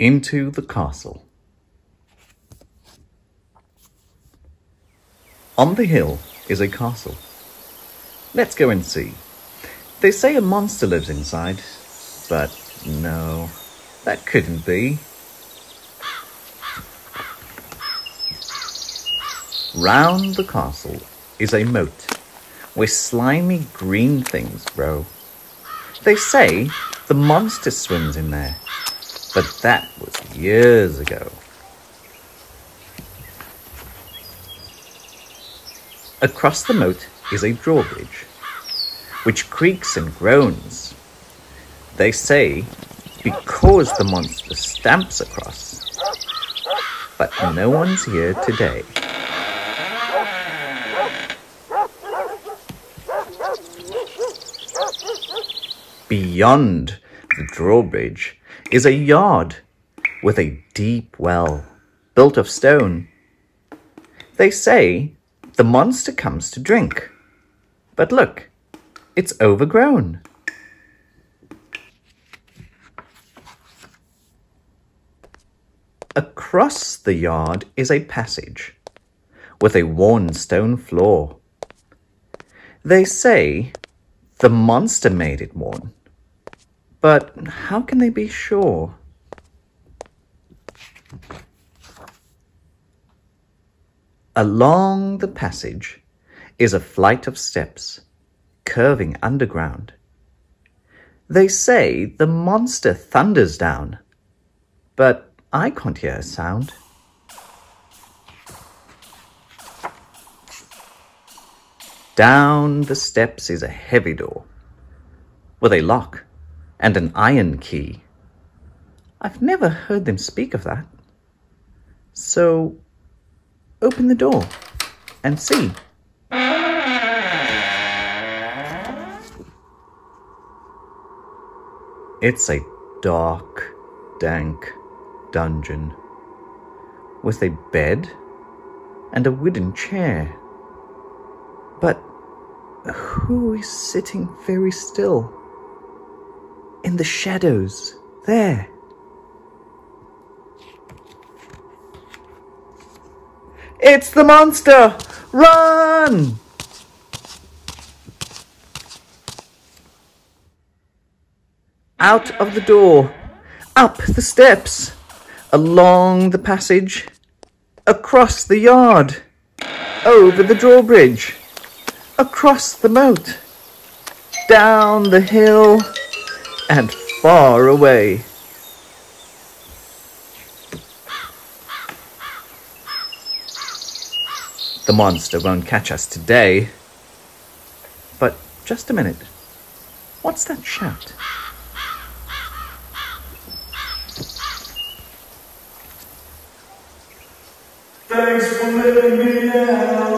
into the castle. On the hill is a castle. Let's go and see. They say a monster lives inside, but no, that couldn't be. Round the castle is a moat where slimy green things grow. They say the monster swims in there, but that was years ago. Across the moat is a drawbridge, which creaks and groans. They say because the monster stamps across, but no one's here today. Beyond the drawbridge is a yard with a deep well built of stone. They say the monster comes to drink, but look, it's overgrown. Across the yard is a passage with a worn stone floor. They say the monster made it worn, but how can they be sure? Along the passage is a flight of steps, curving underground. They say the monster thunders down, but I can't hear a sound. Down the steps is a heavy door, with a lock and an iron key. I've never heard them speak of that. So, open the door and see. It's a dark, dank dungeon with a bed and a wooden chair. But who is sitting very still? In the shadows, there. It's the monster! Run! Out of the door, up the steps, along the passage, across the yard, over the drawbridge, across the moat, down the hill, and far away. The monster won't catch us today. But just a minute. What's that shout? Thanks for letting me out.